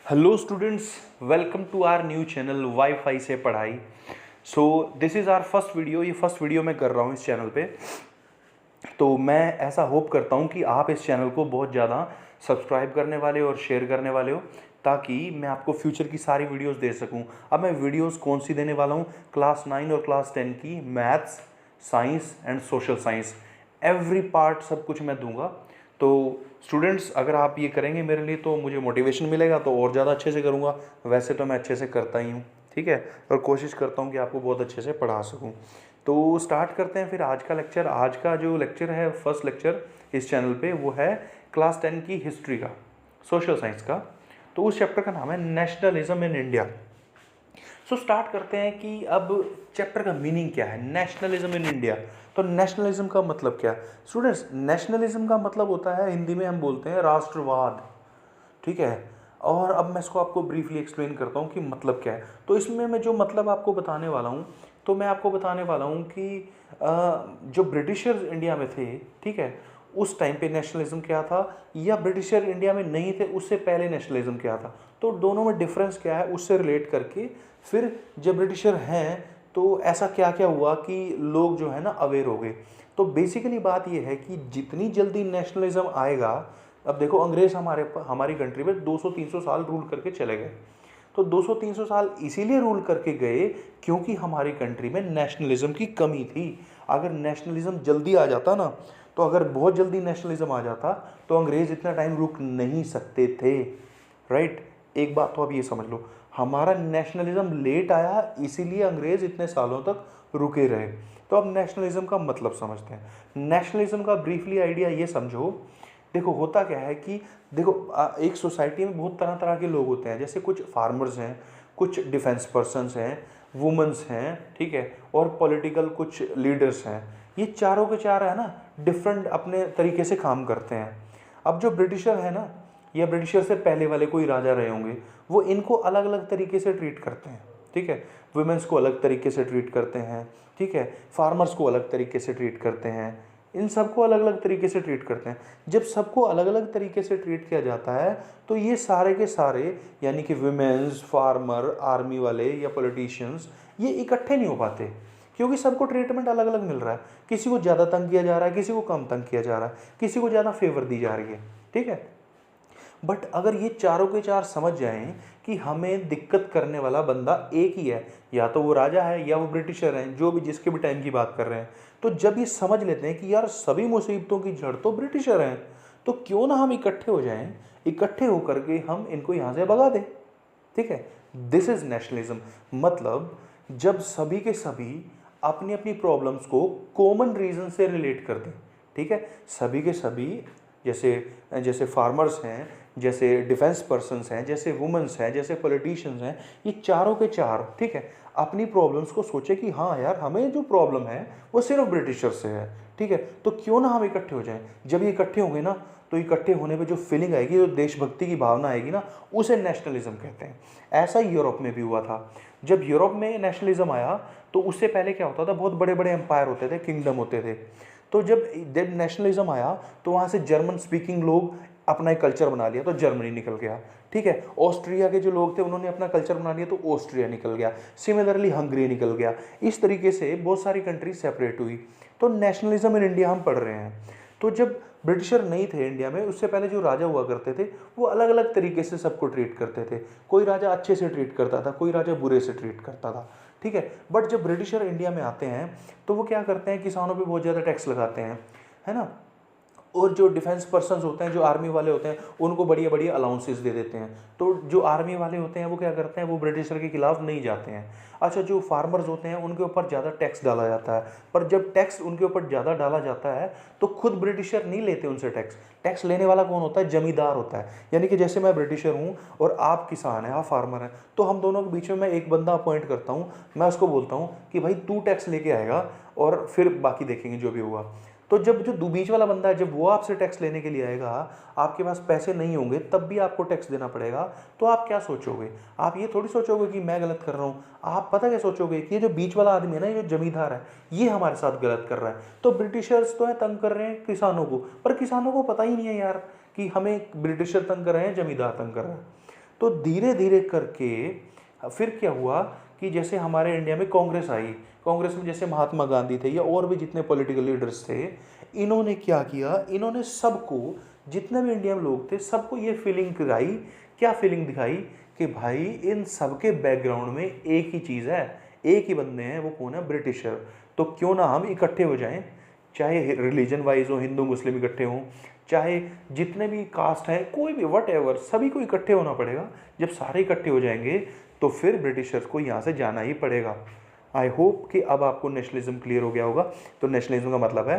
Hello students, welcome to our new channel wifi से पढ़ाई। So this is our first video. ये first video मैं कर रहा हूँ इस चैनल पे। तो मैं ऐसा होप करता हूँ कि आप इस चैनल को बहुत ज़्यादा सब्सक्राइब करने वाले और शेयर करने वाले हो, ताकि मैं आपको फ्यूचर की सारी वीडियोस दे सकूँ। अब मैं वीडियोस कौन सी देने वाला हूँ, क्लास 9 और क्लास 10 की maths, science and social science, every part सब कुछ मैं दूंगा। तो स्टूडेंट्स, अगर आप ये करेंगे मेरे लिए तो मुझे मोटिवेशन मिलेगा, तो और ज़्यादा अच्छे से करूँगा। वैसे तो मैं अच्छे से करता ही हूँ, ठीक है, और कोशिश करता हूँ कि आपको बहुत अच्छे से पढ़ा सकूँ। तो स्टार्ट करते हैं फिर आज का लेक्चर। आज का जो लेक्चर है, फर्स्ट लेक्चर इस चैनल पे, वो है क्लास 10 की हिस्ट्री का, सोशल साइंस का। तो उस चैप्टर का नाम है nationalism in India. So start करते हैं कि अब चैप्टर का मीनिंग क्या है, नेशनलिज्म इन इंडिया। तो नेशनलिज्म का मतलब क्या है स्टूडेंट्स? नेशनलिज्म का मतलब होता है, हिंदी में हम बोलते हैं राष्ट्रवाद, ठीक है। और अब मैं इसको आपको ब्रीफली एक्सप्लेन करता हूँ कि मतलब क्या है। तो इसमें मैं जो मतलब आपको बताने वाला हूँ, तो मैं आपको बताने वाला हूँ कि जो ब्रिटिशर्स इंडिया में थे, ठीक है, उस टाइम पे नेशनलिज्म क्या था, या ब्रिटिशर इंडिया में नहीं थे उससे पहले नेशनलिज्म क्या था, तो दोनों में डिफरेंस क्या है उससे रिलेट करके फिर जब ब्रिटिशर हैं तो ऐसा क्या क्या हुआ कि लोग जो है ना अवेयर हो गए। तो बेसिकली बात यह है कि जितनी जल्दी नेशनलिज्म आएगा, अब देखो अंग्रेज हमारी कंट्री में 200-300 साल रूल करके चले गए। तो 200-300 साल इसीलिए रूल करके गए क्योंकि हमारी कंट्री में नेशनलिज्म की कमी थी। अगर नेशनलिज्म जल्दी आ जाता ना, तो अगर बहुत जल्दी नेशनलिज्म आ जाता तो अंग्रेज इतना टाइम रुक नहीं सकते थे, राइट। एक बात तो आप ये समझ लो, हमारा नेशनलिज्म लेट आया इसीलिए अंग्रेज इतने सालों तक रुके रहे। तो अब नेशनलिज्म का मतलब समझते हैं। नेशनलिज्म का ब्रीफली आइडिया ये समझो। देखो होता क्या है कि देखो एक सोसाइटी में बहुत तरह तरह के लोग होते हैं। जैसे कुछ फार्मर्स हैं, कुछ डिफेंस पर्सन्स हैं, वुमेंस हैं, ठीक है, और पॉलिटिकल कुछ लीडर्स हैं। ये चारों के चार है ना, डिफरेंट अपने तरीके से काम करते हैं। अब जो ब्रिटिशर है ना, या ब्रिटिशर से पहले वाले कोई राजा रहे होंगे, वो इनको अलग अलग तरीके से ट्रीट करते हैं, ठीक है। वुमेंस को अलग तरीके से ट्रीट करते हैं, ठीक है, फार्मर्स को अलग तरीके से ट्रीट करते हैं, इन सबको अलग अलग तरीके से ट्रीट करते हैं। जब सबको अलग अलग तरीके से ट्रीट किया जाता है तो ये सारे के सारे, यानी कि वुमेन्स, फार्मर, आर्मी वाले या पॉलिटिशियंस, ये इकट्ठे नहीं हो पाते क्योंकि सबको ट्रीटमेंट अलग अलग मिल रहा है। किसी को ज़्यादा तंग किया जा रहा है, किसी को कम तंग किया जा रहा है, किसी को ज़्यादा फेवर दी जा रही है, ठीक है। बट अगर ये चारों के चार समझ जाएं कि हमें दिक्कत करने वाला बंदा एक ही है, या तो वो राजा है या वो ब्रिटिशर हैं, जो भी जिसके भी टाइम की बात कर रहे हैं, तो जब ये समझ लेते हैं कि यार सभी मुसीबतों की जड़ तो ब्रिटिशर हैं, तो क्यों ना हम इकट्ठे हो जाएं, इकट्ठे होकर के हम इनको यहाँ से भगा दें, ठीक है। This is nationalism. मतलब जब सभी के सभी अपनी अपनी प्रॉब्लम्स को कॉमन रीजन से रिलेट कर दें, ठीक है। सभी के सभी, जैसे जैसे फार्मर्स हैं, जैसे डिफेंस पर्सन्स हैं, जैसे वुमेन्स हैं, जैसे पॉलिटिशियंस हैं, ये चारों के चार, ठीक है, अपनी प्रॉब्लम्स को सोचे कि हाँ यार हमें जो प्रॉब्लम है वो सिर्फ ब्रिटिशर से है, ठीक है, तो क्यों ना हम इकट्ठे हो जाएं। जब ये इकट्ठे होंगे ना, तो इकट्ठे होने पे जो फीलिंग आएगी, जो देशभक्ति की भावना आएगी ना, उसे नेशनलिज्म कहते हैं। ऐसा ही यूरोप में भी हुआ था। जब यूरोप में नेशनलिज्म आया तो उससे पहले क्या होता था, बहुत बड़े बड़े एम्पायर होते थे, किंगडम होते थे। तो जब नेशनलिज्म आया तो वहाँ से जर्मन स्पीकिंग लोग अपना एक कल्चर बना लिया, तो जर्मनी निकल गया, ठीक है। ऑस्ट्रिया के जो लोग थे उन्होंने अपना कल्चर बना लिया, तो ऑस्ट्रिया निकल गया। सिमिलरली हंगरी निकल गया। इस तरीके से बहुत सारी कंट्रीज सेपरेट हुई। तो नेशनलिज्म इन इंडिया हम पढ़ रहे हैं। तो जब ब्रिटिशर नहीं थे इंडिया में, उससे पहले जो राजा हुआ करते थे वो अलग अलग तरीके से सबको ट्रीट करते थे। कोई राजा अच्छे से ट्रीट करता था, कोई राजा बुरे से ट्रीट करता था, ठीक है। बट जब ब्रिटिशर इंडिया में आते हैं तो वो क्या करते हैं, किसानों पे बहुत ज़्यादा टैक्स लगाते हैं, है ना। और जो डिफेंस पर्सन्स होते हैं, जो आर्मी वाले होते हैं, उनको बढ़िया बढ़िया अलाउंसेस दे देते हैं। तो जो आर्मी वाले होते हैं वो क्या करते हैं, वो ब्रिटिशर के खिलाफ नहीं जाते हैं। अच्छा, जो फार्मर्स होते हैं उनके ऊपर ज़्यादा टैक्स डाला जाता है। पर जब टैक्स उनके ऊपर ज़्यादा डाला जाता है तो खुद ब्रिटिशर नहीं लेते उनसे टैक्स। टैक्स लेने वाला कौन होता है? जमींदार होता है। यानी कि जैसे मैं ब्रिटिशर हूँ और आप किसान हैं, आप फार्मर हैं, तो हम दोनों के बीच में मैं एक बंदा अपॉइंट करता हूँ। मैं उसको बोलता हूँ कि भाई तू टैक्स लेके आएगा और फिर बाकी देखेंगे जो भी हुआ। तो जब जो बीच वाला बंदा है, जब वो आपसे टैक्स लेने के लिए आएगा, आपके पास पैसे नहीं होंगे, तब भी आपको टैक्स देना पड़ेगा, तो आप क्या सोचोगे? आप ये थोड़ी सोचोगे कि मैं गलत कर रहा हूँ। आप पता क्या सोचोगे कि ये जो बीच वाला आदमी है ना, ये जो जमींदार है, ये हमारे साथ गलत कर रहा है। तो ब्रिटिशर्स तो है तंग कर रहे हैं किसानों को, पर किसानों को पता ही नहीं है यार कि हमें ब्रिटिशर तंग कर रहे हैं, जमींदार तंग कर रहे हैं। तो धीरे धीरे करके फिर क्या हुआ कि जैसे हमारे इंडिया में कांग्रेस आई, कांग्रेस में जैसे महात्मा गांधी थे या और भी जितने पॉलिटिकल लीडर्स थे, इन्होंने क्या किया, इन्होंने सबको, जितने भी इंडिया में लोग थे, सबको ये फीलिंग दिखाई, क्या फीलिंग दिखाई कि भाई इन सबके बैकग्राउंड में एक ही चीज़ है, एक ही बंदे हैं, वो कौन है, ब्रिटिशर। तो क्यों ना हम इकट्ठे हो जाएं, चाहे रिलीजन वाइज हो, हिंदू मुस्लिम इकट्ठे हों, चाहे जितने भी कास्ट हैं, कोई भी वट एवर, सभी को इकट्ठे होना पड़ेगा। जब सारे इकट्ठे हो जाएंगे तो फिर ब्रिटिशर्स को यहाँ से जाना ही पड़ेगा। आई होप कि अब आपको नेशनलिज्म क्लियर हो गया होगा। तो नेशनलिज्म का मतलब है,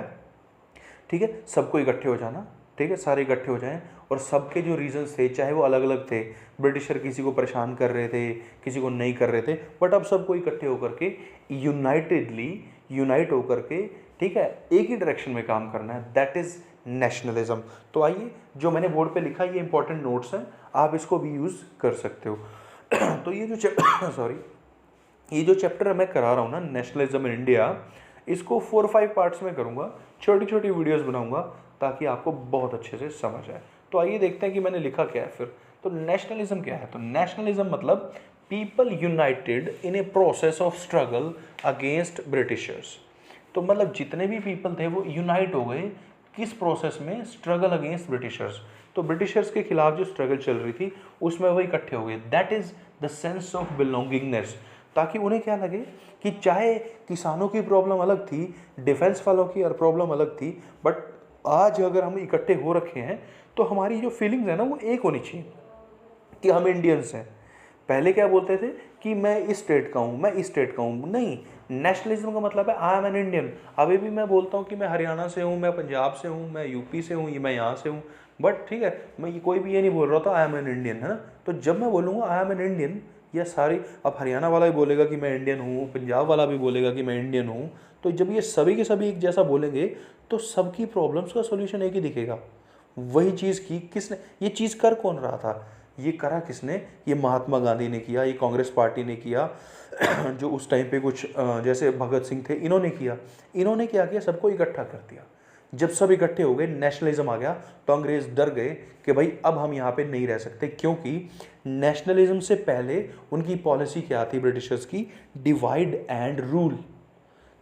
ठीक है, सबको इकट्ठे हो जाना, ठीक है, सारे इकट्ठे हो जाएं और सबके जो रीजंस थे, चाहे वो अलग अलग थे, ब्रिटिशर किसी को परेशान कर रहे थे, किसी को नहीं कर रहे थे, बट अब सबको इकट्ठे होकर के यूनाइट होकर के, ठीक है, एक ही डायरेक्शन में काम करना है, दैट इज नेशनलिज्म। तो आइए, जो मैंने बोर्ड पे लिखा, ये इंपॉर्टेंट नोट्स हैं, आप इसको भी यूज़ कर सकते हो। तो ये जो ये जो चैप्टर मैं करा रहा हूँ ना, नेशनलिज्म इन इंडिया, इसको 4-5 पार्ट्स में करूँगा, छोटी छोटी वीडियोस बनाऊँगा ताकि आपको बहुत अच्छे से समझ आए। तो आइए देखते हैं कि मैंने लिखा क्या है फिर। तो नेशनलिज्म क्या है? तो नेशनलिज्म मतलब people United in a process of struggle against Britishers. तो मतलब जितने भी पीपल थे वो यूनाइट हो गए, किस प्रोसेस में? Struggle against Britishers. तो ब्रिटिशर्स के खिलाफ जो स्ट्रगल चल रही थी उसमें वो इकट्ठे हो गए। That is the sense of belongingness. ताकि उन्हें क्या लगे कि चाहे किसानों की प्रॉब्लम अलग थी, डिफेंस वालों की और प्रॉब्लम अलग थी, बट आज अगर हम इकट्ठे हो रखे हैं तो हमारी जो फीलिंग्स है ना वो एक होनी चाहिए कि हम इंडियंस हैं। पहले क्या बोलते थे कि मैं इस स्टेट का हूँ, मैं इस स्टेट का हूँ। नहीं, नेशनलिज्म का मतलब है आई एम एन इंडियन। अभी भी मैं बोलता हूँ कि मैं हरियाणा से हूँ, मैं पंजाब से हूँ, मैं यूपी से हूँ, मैं यहाँ से हूँ, बट ठीक है, मैं कोई भी ये नहीं बोल रहा था आई एम एन इंडियन, है ना। तो जब मैं बोलूँगा आई एम एन इंडियन, या सारी, अब हरियाणा वाला भी बोलेगा कि मैं इंडियन हूँ, पंजाब वाला भी बोलेगा कि मैं इंडियन हूँ, तो जब ये सभी के सभी एक जैसा बोलेंगे तो सबकी प्रॉब्लम्स का सोल्यूशन एक ही दिखेगा। वही चीज़ की किसने, ये चीज़ कर कौन रहा था? ये करा किसने? ये महात्मा गांधी ने किया, ये कांग्रेस पार्टी ने किया, जो उस टाइम पे कुछ जैसे भगत सिंह थे, इन्होंने किया। इन्होंने क्या किया? सबको इकट्ठा कर दिया। जब सब इकट्ठे हो गए, नेशनलिज्म आ गया, तो अंग्रेज डर गए कि भाई अब हम यहाँ पे नहीं रह सकते, क्योंकि नेशनलिज्म से पहले उनकी पॉलिसी क्या थी ब्रिटिशर्स की? Divide and rule.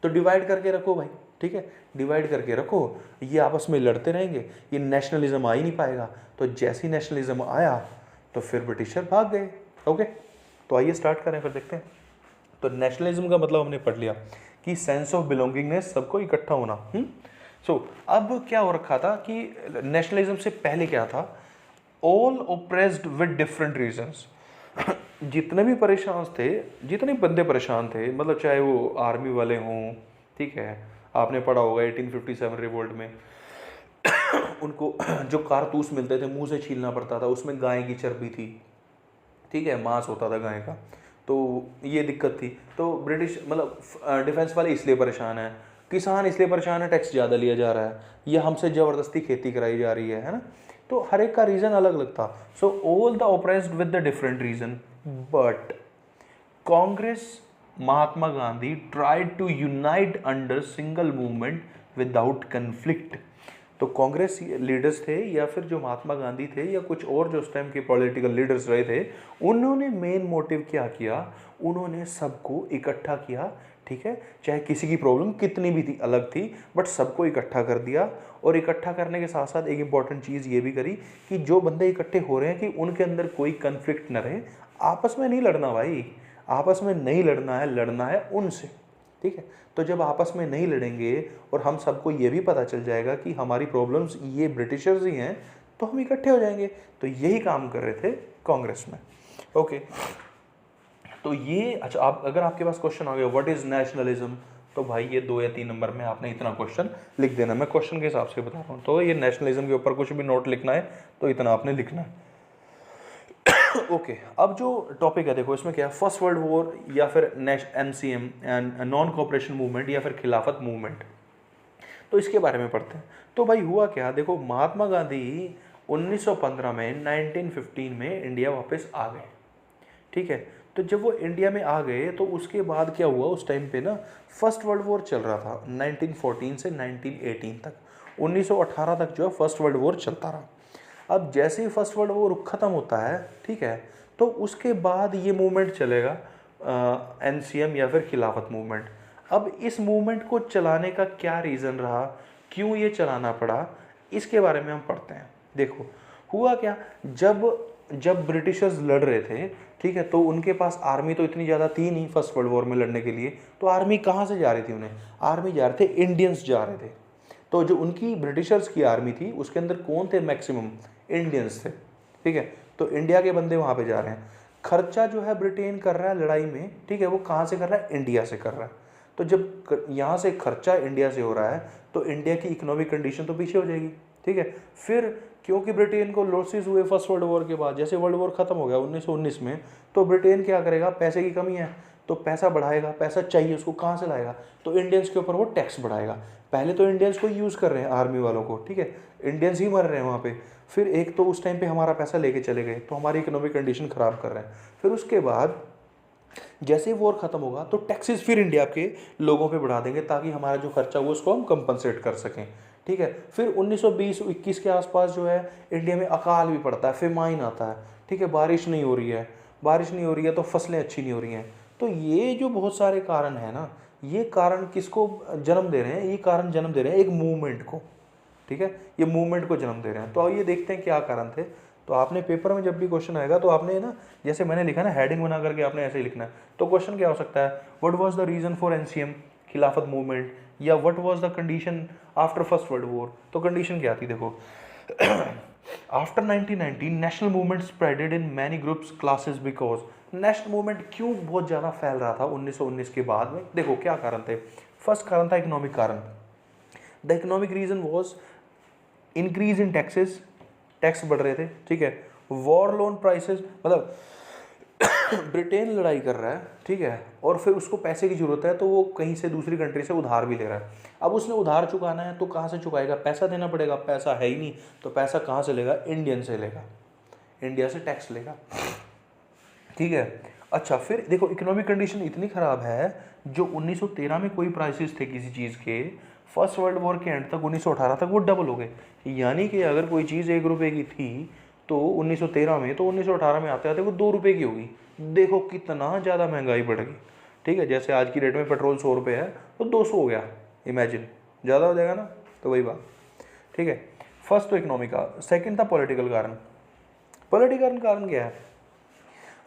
तो डिवाइड करके रखो भाई, ठीक है, डिवाइड करके रखो, ये आपस में लड़ते रहेंगे, ये नेशनलिज्म आ ही नहीं पाएगा। तो जैसी नेशनलिज्म आया तो फिर ब्रिटिशर भाग गए। ओके, तो आइए स्टार्ट करें, फिर देखते हैं। तो नेशनलिज्म का मतलब हमने पढ़ लिया कि सेंस ऑफ बिलोंगिंगनेस, सबको इकट्ठा होना। अब क्या हो रखा था कि नेशनलिज्म से पहले क्या था? All oppressed with different reasons. जितने भी परेशान थे, जितने बंदे परेशान थे, मतलब चाहे वो आर्मी वाले हों, ठीक है, आपने पढ़ा होगा 1857 रिवोल्ट में उनको जो कारतूस मिलते थे मुंह से छीलना पड़ता था, उसमें गाय की चर्बी थी, ठीक है, मांस होता था गाय का, तो ये दिक्कत थी। तो ब्रिटिश मतलब डिफेंस वाले इसलिए परेशान हैं, किसान इसलिए परेशान है, टैक्स ज़्यादा लिया जा रहा है, या हमसे ज़बरदस्ती खेती कराई जा रही है ना। तो हर एक का रीज़न अलग अलग था। So all the oppressed with the different reason, but Congress, Mahatma Gandhi tried to unite under single movement without conflict. तो कांग्रेस लीडर्स थे या फिर जो महात्मा गांधी थे या कुछ और जो उस टाइम के पॉलिटिकल लीडर्स रहे थे, उन्होंने मेन मोटिव क्या किया? उन्होंने सबको इकट्ठा किया, ठीक है, चाहे किसी की प्रॉब्लम कितनी भी थी, अलग थी, बट सबको इकट्ठा कर दिया। और इकट्ठा करने के साथ साथ एक इंपॉर्टेंट चीज़ ये भी करी कि जो बंदे इकट्ठे हो रहे हैं कि उनके अंदर कोई कन्फ्लिक्ट न रहे। आपस में नहीं लड़ना भाई, आपस में नहीं लड़ना है, लड़ना है उनसे, ठीक है। तो जब आपस में नहीं लड़ेंगे और हम सबको ये भी पता चल जाएगा कि हमारी प्रॉब्लम्स ये ब्रिटिशर्स ही हैं, तो हम इकट्ठे हो जाएंगे। तो यही काम कर रहे थे कांग्रेस में। ओके, तो ये अच्छा, आप अगर आपके पास क्वेश्चन आ गया व्हाट इज नेशनलिज्म, तो भाई ये 2 या 3 नंबर में आपने इतना क्वेश्चन लिख देना। मैं क्वेश्चन के हिसाब से बता रहा हूँ। तो ये नेशनलिज्म के ऊपर कुछ भी नोट लिखना है तो इतना आपने लिखना है। ओके, अब जो टॉपिक है देखो, इसमें क्या है? फर्स्ट वर्ल्ड वॉर या फिर NCM and non cooperation movement या फिर खिलाफत मूवमेंट, तो इसके बारे में पढ़ते हैं। तो भाई हुआ क्या? देखो, महात्मा गांधी 1915 में 1915 में इंडिया वापस आ गए, ठीक है। तो जब वो इंडिया में आ गए तो उसके बाद क्या हुआ? उस टाइम पे ना फर्स्ट वर्ल्ड वॉर चल रहा था 1914 से 1918 तक, 1918 तक जो है फर्स्ट वर्ल्ड वॉर चलता रहा। अब जैसे ही फर्स्ट वर्ल्ड वॉर ख़त्म होता है, ठीक है, तो उसके बाद ये मूवमेंट चलेगा एनसीएम या फिर खिलाफत मूवमेंट। अब इस मूवमेंट को चलाने का क्या रीज़न रहा, क्यों ये चलाना पड़ा, इसके बारे में हम पढ़ते हैं। देखो हुआ क्या, जब जब ब्रिटिशर्स लड़ रहे थे, ठीक है, तो उनके पास आर्मी तो इतनी ज़्यादा थी नहीं फर्स्ट वर्ल्ड वॉर में लड़ने के लिए। तो आर्मी कहाँ से जा रही थी, उन्हें आर्मी जा रहे थे, इंडियंस जा रहे थे। तो जो उनकी ब्रिटिशर्स की आर्मी थी उसके अंदर कौन थे, मैक्सिमम इंडियंस थे, ठीक है। तो इंडिया के बंदे वहाँ पे जा रहे हैं। खर्चा जो है ब्रिटेन कर रहा है लड़ाई में, ठीक है, वो कहाँ से कर रहा है, इंडिया से कर रहा है। तो जब यहाँ से खर्चा इंडिया से हो रहा है तो इंडिया की इकोनॉमिक कंडीशन तो पीछे हो जाएगी, ठीक है। फिर क्योंकि ब्रिटेन को लॉसेस हुए फर्स्ट वर्ल्ड वॉर के बाद, जैसे वर्ल्ड वॉर खत्म हो गया 1919 में, तो ब्रिटेन क्या करेगा, पैसे की कमी है तो पैसा बढ़ाएगा, पैसा चाहिए उसको, कहाँ से लाएगा, तो इंडियंस के ऊपर वो टैक्स बढ़ाएगा। पहले तो इंडियंस को यूज़ कर रहे हैं आर्मी वालों को, ठीक है, इंडियंस ही मर रहे हैं वहाँ पे। फिर एक तो उस टाइम पे हमारा पैसा लेके चले गए तो हमारी इकोनॉमिक कंडीशन ख़राब कर रहे हैं। फिर उसके बाद जैसे ही वॉर खत्म होगा तो टैक्सेस फिर इंडिया के लोगों पे बढ़ा देंगे ताकि हमारा जो खर्चा हुआ उसको हम कंपनसेट कर सकें, ठीक है। फिर 1920-21 के आसपास जो है इंडिया में अकाल भी पड़ता है, फेमाइन आता है, ठीक है, बारिश नहीं हो रही है, बारिश नहीं हो रही है तो फसलें अच्छी नहीं हो रही हैं। तो ये जो बहुत सारे कारण हैं ना, ये कारण किसको जन्म दे रहे हैं, ये कारण जन्म दे रहे हैं एक मूवमेंट को, ठीक है, ये मूवमेंट को जन्म दे रहे हैं। तो आइए देखते हैं क्या कारण थे। तो आपने पेपर में जब भी क्वेश्चन आएगा तो आपने ना, जैसे मैंने लिखा ना हेडिंग बना करके आपने ऐसे ही लिखना है। तो क्वेश्चन क्या हो सकता है, what was the reason for NCM Khilafat movement, या what was the condition after first world war. तो कंडीशन क्या थी, देखो after 1919 national movement spreaded in many groups classes because, national movement क्यों बहुत ज़्यादा फैल रहा था 1919 के बाद में, देखो क्या कारण थे। फर्स्ट कारण था इकोनॉमिक कारण। The economic reason was increase in taxes, tax बढ़ रहे थे, ठीक है। वॉर लोन प्राइसेस, मतलब ब्रिटेन लड़ाई कर रहा है, ठीक है, और फिर उसको पैसे की जरूरत है तो वो कहीं से दूसरी कंट्री से उधार भी ले रहा है। अब उसने उधार चुकाना है तो कहाँ से चुकाएगा, पैसा देना पड़ेगा, पैसा है ही नहीं तो पैसा कहाँ से लेगा, इंडियन से लेगा, इंडिया से टैक्स लेगा, ठीक है। अच्छा फिर देखो इकोनॉमिक कंडीशन इतनी ख़राब है, जो 1913 में कोई प्राइसेस थे किसी चीज़ के, फर्स्ट वर्ल्ड वॉर के एंड तक 1918 तक वो डबल हो गए। यानी कि अगर कोई चीज़ 1 रुपये की थी तो 1913 में, तो 1918 में आते आते वो 2 रुपये की होगी। देखो कितना ज़्यादा महंगाई बढ़ गई, ठीक है। जैसे आज की डेट में पेट्रोल 100 रुपये है तो 200 हो गया, इमेजिन, ज़्यादा हो जाएगा ना, तो वही बात, ठीक है। फर्स्ट तो इकोनॉमिक का, सेकेंड था पॉलिटिकल कारण। पॉलिटिकल कारण क्या है,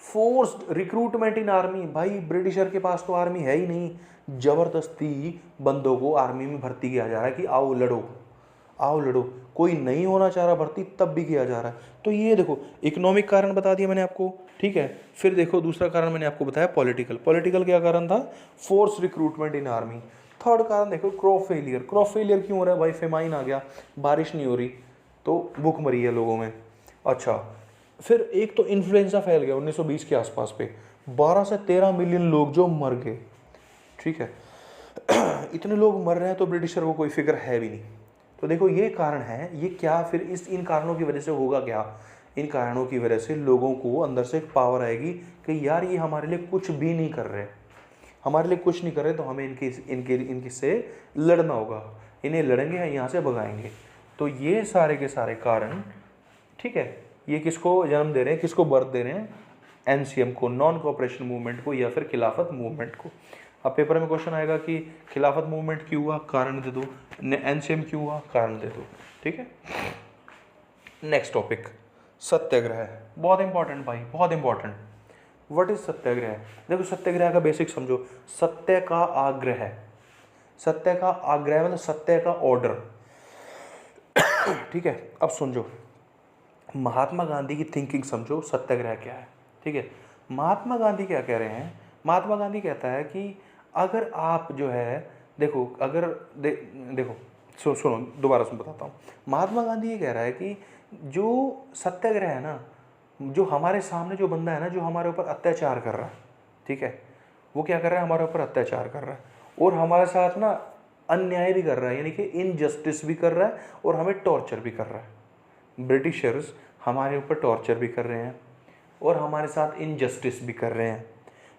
फोर्स्ड रिक्रूटमेंट इन आर्मी। भाई ब्रिटिशर के पास तो आर्मी है ही नहीं, ज़बरदस्ती बंदों को आर्मी में भर्ती किया जा रहा है कि आओ लड़ो, आओ लड़ो। कोई नहीं होना चाह रहा भर्ती तब भी किया जा रहा है। तो ये देखो इकोनॉमिक कारण बता दिया मैंने आपको, ठीक है। फिर देखो दूसरा कारण मैंने आपको बताया पॉलिटिकल। पॉलिटिकल क्या कारण था, फोर्स रिक्रूटमेंट इन आर्मी। थर्ड कारण देखो क्रॉप फेलियर। क्रॉप फेलियर क्यों हो रहा है भाई, फेमाइन आ गया, बारिश नहीं हो रही तो भूख मरी है लोगों में। अच्छा फिर एक तो इन्फ्लुएंजा फैल गया 1920 के आसपास पे, 12 से 13 मिलियन लोग जो मर गए, ठीक है। इतने लोग मर रहे हैं तो ब्रिटिशर को कोई फिक्र है भी नहीं। तो देखो ये कारण है, ये क्या फिर इन कारणों की वजह से होगा क्या, इन कारणों की वजह से लोगों को अंदर से एक पावर आएगी कि यार ये हमारे लिए कुछ भी नहीं कर रहे, हमारे लिए कुछ नहीं कर रहे, तो हमें इनके से लड़ना होगा, इन्हें लड़ेंगे या यहाँ से भगाएंगे। तो ये सारे के सारे कारण, ठीक है, ये किसको जन्म दे रहे हैं, किसको बर्थ दे रहे हैं, एनसीएम को, नॉन कोऑपरेशन मूवमेंट को या फिर खिलाफत मूवमेंट को। अब पेपर में क्वेश्चन आएगा कि खिलाफत मूवमेंट क्यों हुआ, कारण दे दो, एनसीएम क्यों हुआ, कारण दे दो, ठीक है। नेक्स्ट टॉपिक सत्याग्रह, बहुत इंपॉर्टेंट भाई, बहुत इंपॉर्टेंट। व्हाट इज सत्याग्रह, देखो सत्याग्रह का बेसिक समझो, सत्य का आग्रह, सत्य का आग्रह मतलब सत्य का ऑर्डर, ठीक है। अब समझो महात्मा गांधी की थिंकिंग समझो, सत्याग्रह क्या है, ठीक है। महात्मा गांधी क्या कह रहे हैं, महात्मा गांधी कहता है कि अगर आप जो है देखो, अगर देखो सुनो दोबारा सुन बताता हूँ। महात्मा गांधी ये कह रहा है कि जो सत्याग्रह है ना, जो हमारे सामने जो बंदा है ना, जो हमारे ऊपर अत्याचार कर रहा है, ठीक है, वो क्या कर रहा है, हमारे ऊपर अत्याचार कर रहा है और हमारे साथ ना अन्याय भी कर रहा है, यानी कि इनजस्टिस भी कर रहा है और हमें टॉर्चर भी कर रहा है। ब्रिटिशर्स हमारे ऊपर टॉर्चर भी कर रहे हैं और हमारे साथ इनजस्टिस भी कर रहे हैं।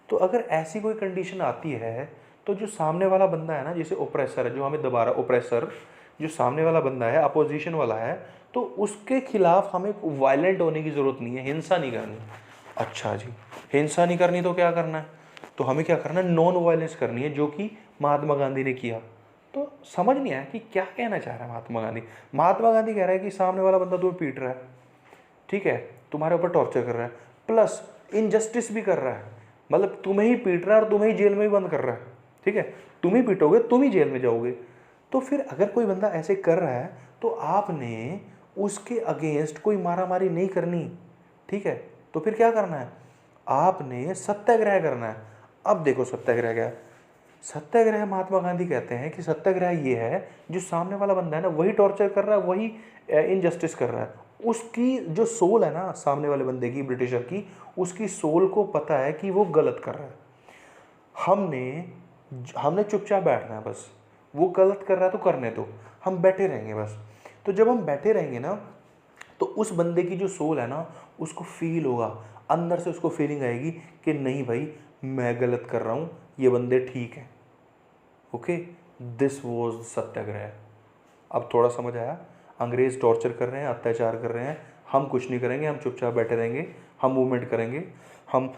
तो अगर ऐसी कोई कंडीशन आती है तो जो सामने वाला बंदा है ना, जैसे ओप्रेसर है, जो हमें दोबारा ओप्रेसर, जो सामने वाला बंदा है, अपोजिशन वाला है, तो उसके खिलाफ हमें वायलेंट होने की ज़रूरत नहीं है, हिंसा नहीं करनी। अच्छा जी, हिंसा नहीं करनी तो क्या करना है? तो हमें क्या करना है? नॉन वायलेंस करनी है, जो कि महात्मा गांधी ने किया। तो समझ नहीं आया कि क्या कहना चाह रहा है महात्मा गांधी। महात्मा गांधी कह रहा है कि सामने वाला बंदा तुम्हें पीट रहा है, ठीक है, तुम्हारे ऊपर टॉर्चर कर रहा है, प्लस इनजस्टिस भी कर रहा है, मतलब तुम्हें ही पीट रहा है और तुम्हें ही जेल में भी बंद कर रहा है, ठीक है, तुम ही पीटोगे तुम ही जेल में जाओगे। तो फिर अगर कोई बंदा ऐसे कर रहा है तो आपने उसके अगेंस्ट कोई मारामारी नहीं करनी, ठीक है। तो फिर क्या करना है? आपने सत्याग्रह करना है। अब देखो सत्याग्रह क्या है। सत्याग्रह महात्मा गांधी कहते हैं कि सत्याग्रह ये है, जो सामने वाला बंदा है ना वही टॉर्चर कर रहा है, वही इनजस्टिस कर रहा है, उसकी जो सोल है ना सामने वाले बंदे की, ब्रिटिशर की, उसकी सोल को पता है कि वो गलत कर रहा है। हमने हमने चुपचाप बैठना है बस, वो गलत कर रहा है तो करने दो, हम बैठे रहेंगे बस। तो जब हम बैठे रहेंगे ना तो उस बंदे की जो सोल है ना उसको फील होगा, अंदर से उसको फीलिंग आएगी कि नहीं भाई मैं गलत कर रहा हूँ, ये बंदे ठीक है। ओके, दिस वॉज सत्याग्रह। अब थोड़ा समझ आया? अंग्रेज टॉर्चर कर रहे हैं, अत्याचार कर रहे हैं, हम कुछ नहीं करेंगे, हम चुपचाप बैठे रहेंगे, हम मूवमेंट करेंगे, हम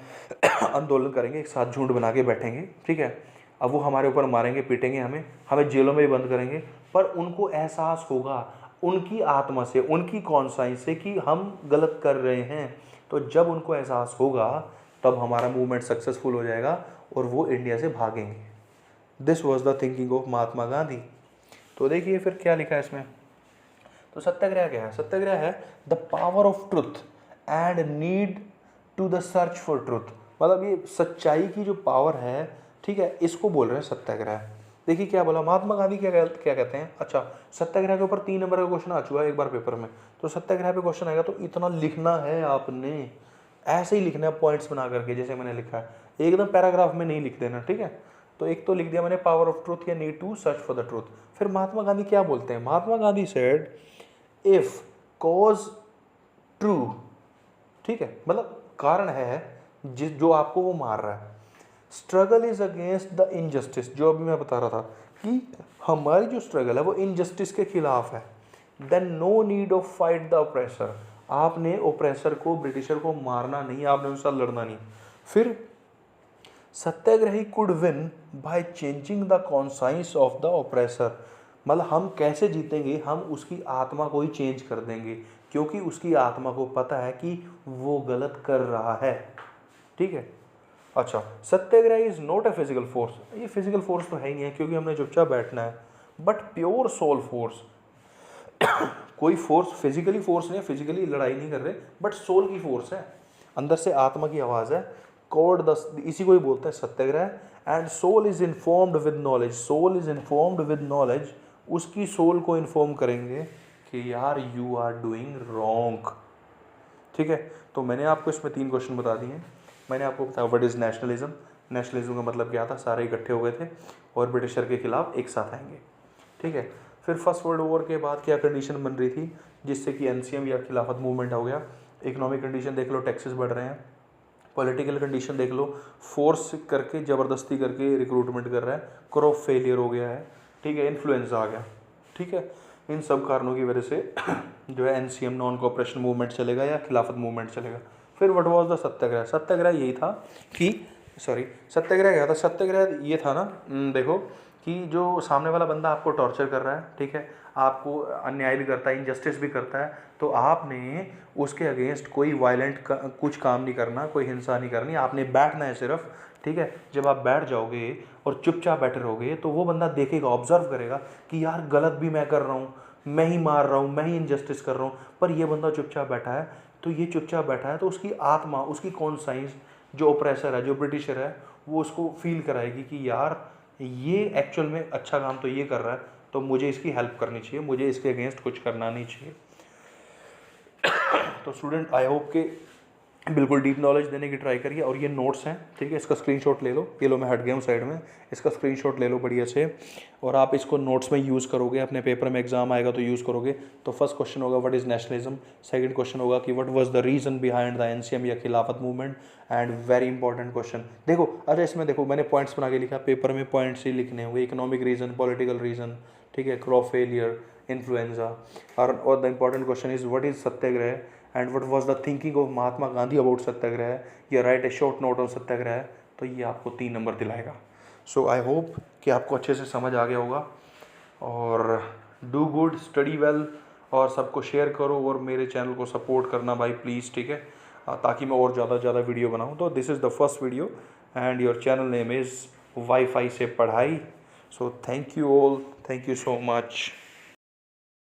आंदोलन करेंगे, एक साथ झुंड बना के बैठेंगे, ठीक है। अब वो हमारे ऊपर मारेंगे, पीटेंगे, हमें हमें जेलों में भी बंद करेंगे, पर उनको एहसास होगा उनकी आत्मा से, उनकी कॉन्साइंस से कि हम गलत कर रहे हैं। तो जब उनको एहसास होगा तब हमारा मूवमेंट सक्सेसफुल हो जाएगा और वो इंडिया से भागेंगे। This was the thinking of Mahatma Gandhi. तो देखिए फिर क्या लिखा है इसमें। तो सत्याग्रह क्या है? सत्याग्रह है the power of truth and need to the search for truth. मतलब ये सच्चाई की जो पावर है, ठीक है, इसको बोल रहे हैं सत्याग्रह। देखिए क्या बोला महात्मा गांधी, क्या कहते हैं। अच्छा, सत्याग्रह के ऊपर 3 नंबर का क्वेश्चन आ चुका है एक बार पेपर में। तो सत्याग्रह पे क्वेश्चन आएगा तो इतना लिखना है आपने, ऐसे ही लिखना है पॉइंट्स बना करके जैसे मैंने लिखा है, एकदम पैराग्राफ में नहीं लिख देना, ठीक है। तो एक तो लिख दिया मैंने पावर ऑफ ट्रूथ या need to search for the truth. फिर महात्मा गांधी क्या बोलते हैं? Mahatma Gandhi said if cause true, ठीक है, मतलब कारण है जिस जो आपको वो मार रहा है, struggle is against the injustice, जो अभी मैं बता रहा था कि हमारी जो स्ट्रगल है वो इनजस्टिस के खिलाफ है, then no need of fight the oppressor. आपने ओप्रेसर को, ब्रिटिशर को मारना नहीं, आपने उनके साथ लड़ना नहीं। फिर satyagrahi could win by changing the conscience of the oppressor. मतलब हम कैसे जीतेंगे? हम उसकी आत्मा को ही चेंज कर देंगे, क्योंकि उसकी आत्मा को पता है कि वो गलत कर रहा है, ठीक है। अच्छा, satyagraha is not a physical force. ये फिजिकल फोर्स तो है ही नहीं है क्योंकि हमने चुपचाप बैठना है, बट प्योर सोल फोर्स। कोई फोर्स, फिजिकली फोर्स नहीं है, फिजिकली लड़ाई नहीं कर रहे, बट सोल की फोर्स है, अंदर से आत्मा की आवाज़ है। कॉल्ड द, इसी को ही बोलते हैं satyagraha. And soul is informed with knowledge, soul is informed with knowledge. उसकी सोल को इन्फॉर्म करेंगे कि यार यू आर डूइंग रॉन्ग, ठीक है। तो मैंने आपको इसमें 3 क्वेश्चन बता दिए। मैंने आपको बताया व्हाट इज़ नेशनलिज्म, नेशनलिज्म का मतलब क्या था, सारे इकट्ठे हो गए थे और ब्रिटिशर के खिलाफ एक साथ आएंगे, ठीक है। फिर फर्स्ट वर्ल्ड वॉर के बाद क्या कंडीशन बन रही थी जिससे कि एनसीएम या खिलाफत मूवमेंट हो गया। इकोनॉमिक कंडीशन देख लो, टैक्सेस बढ़ रहे हैं। पॉलिटिकल कंडीशन देख लो, फोर्स करके ज़बरदस्ती करके रिक्रूटमेंट कर रहा है, क्रॉप फेलियर हो गया है, ठीक है, इन्फ्लुएंजा आ गया, ठीक है। इन सब कारणों की वजह से जो है एनसीएम, नॉन कोऑपरेशन मूवमेंट चलेगा या खिलाफत मूवमेंट चलेगा। फिर व्हाट वाज द सत्याग्रह? सत्याग्रह यही था कि सत्याग्रह क्या था? सत्याग्रह ये था ना, देखो कि जो सामने वाला बंदा आपको टॉर्चर कर रहा है, ठीक है, आपको अन्याय भी करता है, इनजस्टिस भी करता है, तो आपने उसके अगेंस्ट कोई वायलेंट कुछ काम नहीं करना, कोई हिंसा नहीं करनी, आपने बैठना है सिर्फ, ठीक है। जब आप बैठ जाओगे और चुपचाप बैठे रहोगे तो वो बंदा देखेगा, ऑब्जर्व करेगा कि यार गलत भी मैं कर रहा हूँ, मैं ही मार रहा हूँ, मैं ही इनजस्टिस कर रहा हूँ, पर ये बंदा चुपचाप बैठा है। तो ये चुपचाप बैठा है तो उसकी आत्मा, उसकी कॉन्साइंस, जो ओप्रेसर है, जो ब्रिटिशर है, वो उसको फील कराएगी कि यार ये एक्चुअल में अच्छा काम तो ये कर रहा है, तो मुझे इसकी हेल्प करनी चाहिए, मुझे इसके अगेंस्ट कुछ करना नहीं चाहिए। तो स्टूडेंट आई होप कि बिल्कुल डीप नॉलेज देने की ट्राई करिए। और ये नोट्स हैं, ठीक है, इसका स्क्रीनशॉट ले लो, ये लो मैं हट गया हूँ साइड में, इसका स्क्रीनशॉट ले लो बढ़िया से, और आप इसको नोट्स में यूज़ करोगे, अपने पेपर में एग्जाम आएगा तो यूज़ करोगे। तो फर्स्ट क्वेश्चन होगा what is nationalism, second question होगा कि what was the reason behind the NCM या खिलाफत movement, and very important question देखो। अच्छा, इसमें देखो मैंने पॉइंट्स बना के लिखा, पेपर में पॉइंट्स ही लिखने होंगे, इकोनॉमिक रीज़न, पॉलिटिकल रीज़न, ठीक है, क्रॉप फेलियर, इन्फ्लुएंजा, और the important question is what is satyagraha and what was the thinking of Mahatma Gandhi about satyagraha, या write a short note on satyagraha, तो ये आपको 3 नंबर दिलाएगा। सो आई होप कि आपको अच्छे से समझ आ गया होगा। और डू गुड, स्टडी वेल, और सबको शेयर करो और मेरे चैनल को सपोर्ट करना भाई प्लीज़, ठीक है, ताकि मैं और ज़्यादा से ज़्यादा वीडियो बनाऊँ। तो this is the first video and your channel name is wifi से पढ़ाई। So thank you all, thank you so much.